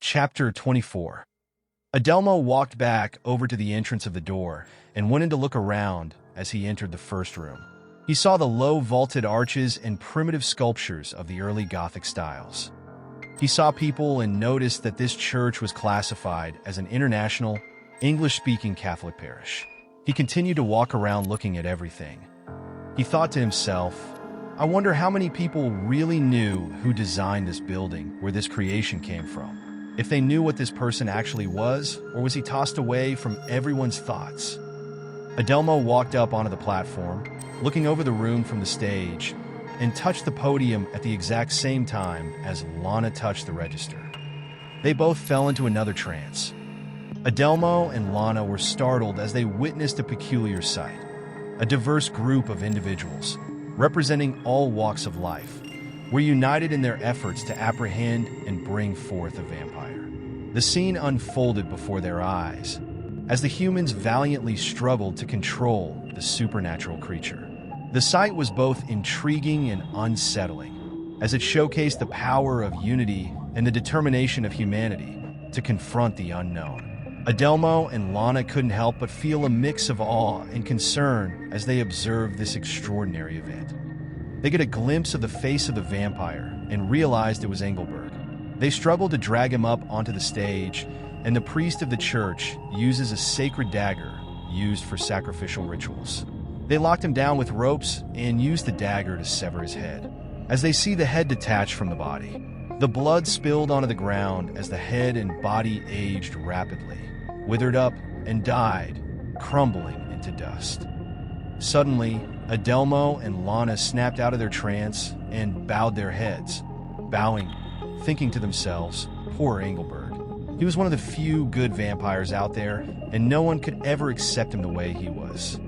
Chapter 24. Adelmo walked back over to the entrance of the door and went in to look around as he entered the first room. He saw the low vaulted arches and primitive sculptures of the early Gothic styles. He saw people and noticed that this church was classified as an international, English-speaking Catholic parish. He continued to walk around looking at everything. He thought to himself, I wonder how many people really knew who designed this building, where this creation came from. If they knew what this person actually was, or was he tossed away from everyone's thoughts? Adelmo walked up onto the platform, looking over the room from the stage, and touched the podium at the exact same time as Lana touched the register. They both fell into another trance. Adelmo and Lana were startled as they witnessed a peculiar sight. A diverse group of individuals, representing all walks of life, were united in their efforts to apprehend and bring forth a vampire. The scene unfolded before their eyes, as the humans valiantly struggled to control the supernatural creature. The sight was both intriguing and unsettling, as it showcased the power of unity and the determination of humanity to confront the unknown. Adelmo and Lana couldn't help but feel a mix of awe and concern as they observed this extraordinary event. They get a glimpse of the face of the vampire and realized it was Engelberg. They struggled to drag him up onto the stage, and the priest of the church uses a sacred dagger used for sacrificial rituals. They locked him down with ropes and used the dagger to sever his head. As they see the head detached from the body, the blood spilled onto the ground as the head and body aged rapidly, withered up, and died, crumbling into dust. Suddenly, Adelmo and Lana snapped out of their trance and bowed their heads, bowing, thinking to themselves, poor Engelberg. He was one of the few good vampires out there, and no one could ever accept him the way he was.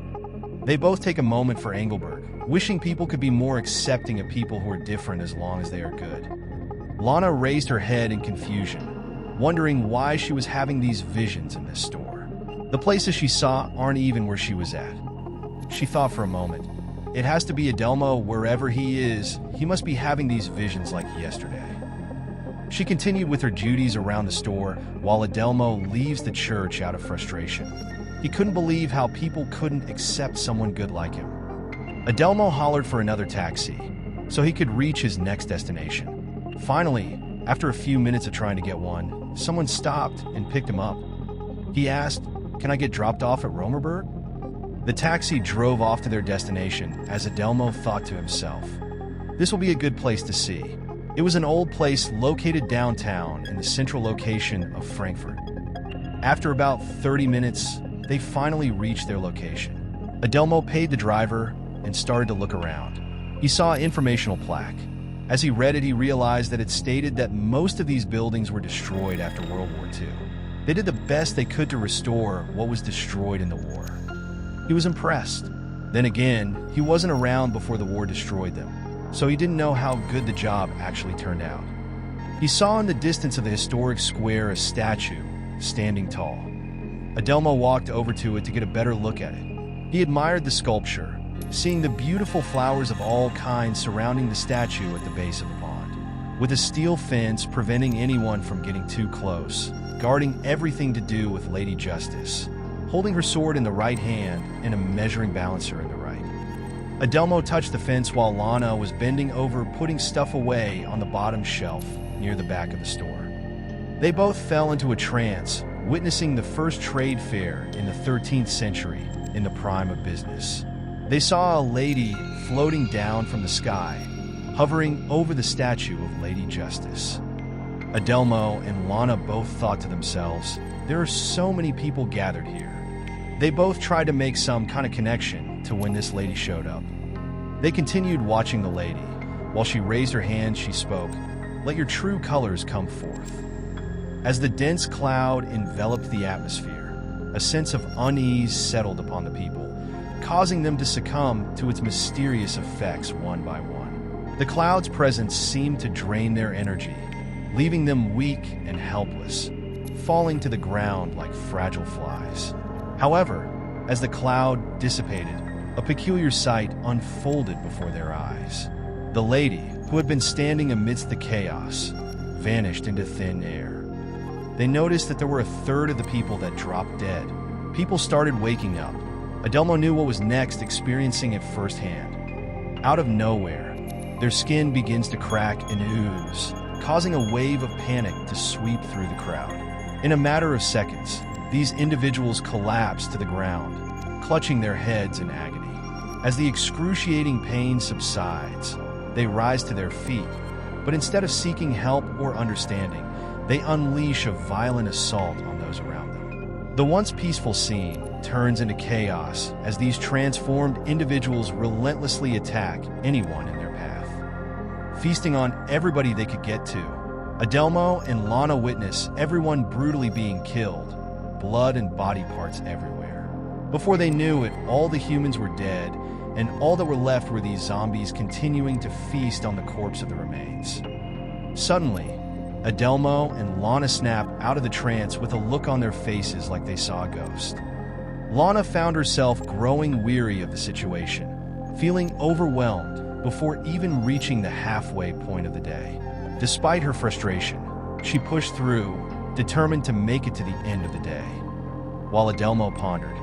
They both take a moment for Engelberg, wishing people could be more accepting of people who are different as long as they are good. Lana raised her head in confusion, wondering why she was having these visions in this store. The places she saw aren't even where she was at. She thought for a moment, it has to be Adelmo wherever he is. He must be having these visions like yesterday. She continued with her duties around the store while Adelmo leaves the church out of frustration. He couldn't believe how people couldn't accept someone good like him. Adelmo hollered for another taxi so he could reach his next destination. Finally, after a few minutes of trying to get one, someone stopped and picked him up. He asked, "Can I get dropped off at Romerberg?" The taxi drove off to their destination as Adelmo thought to himself, this will be a good place to see. It was an old place located downtown in the central location of Frankfurt. After about 30 minutes, they finally reached their location. Adelmo paid the driver and started to look around. He saw an informational plaque. As he read it, he realized that it stated that most of these buildings were destroyed after World War II. They did the best they could to restore what was destroyed in the war. He was impressed. Then again, he wasn't around before the war destroyed them, so he didn't know how good the job actually turned out. He saw in the distance of the historic square a statue, standing tall. Adelmo walked over to it to get a better look at it. He admired the sculpture, seeing the beautiful flowers of all kinds surrounding the statue at the base of the pond, with a steel fence preventing anyone from getting too close, guarding everything to do with Lady Justice, holding her sword in the right hand and a measuring balancer in the right. Adelmo touched the fence while Lana was bending over putting stuff away on the bottom shelf near the back of the store. They both fell into a trance, witnessing the first trade fair in the 13th century in the prime of business. They saw a lady floating down from the sky, hovering over the statue of Lady Justice. Adelmo and Lana both thought to themselves, there are so many people gathered here. They both tried to make some kind of connection to when this lady showed up. They continued watching the lady. While she raised her hand, she spoke, "Let your true colors come forth." As the dense cloud enveloped the atmosphere, a sense of unease settled upon the people, causing them to succumb to its mysterious effects one by one. The cloud's presence seemed to drain their energy, leaving them weak and helpless, falling to the ground like fragile flies. However, as the cloud dissipated, a peculiar sight unfolded before their eyes. The lady, who had been standing amidst the chaos, vanished into thin air. they noticed that there were a third of the people that dropped dead. People started waking up. Adelmo knew what was next, experiencing it firsthand. Out of nowhere, their skin begins to crack and ooze, causing a wave of panic to sweep through the crowd. In a matter of seconds, these individuals collapse to the ground, clutching their heads in agony. As the excruciating pain subsides, they rise to their feet, but instead of seeking help or understanding, they unleash a violent assault on those around them. The once peaceful scene turns into chaos as these transformed individuals relentlessly attack anyone in their path, feasting on everybody they could get to. Adelmo and Lana witness everyone brutally being killed, blood and body parts everywhere. Before they knew it, all the humans were dead, and all that were left were these zombies continuing to feast on the corpse of the remains. Suddenly, Adelmo and Lana snap out of the trance with a look on their faces like they saw a ghost. Lana found herself growing weary of the situation, feeling overwhelmed before even reaching the halfway point of the day. Despite her frustration, she pushed through, determined to make it to the end of the day. While Adelmo pondered,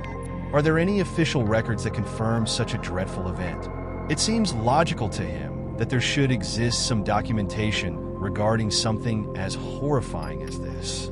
are there any official records that confirm such a dreadful event? It seems logical to him that there should exist some documentation regarding something as horrifying as this.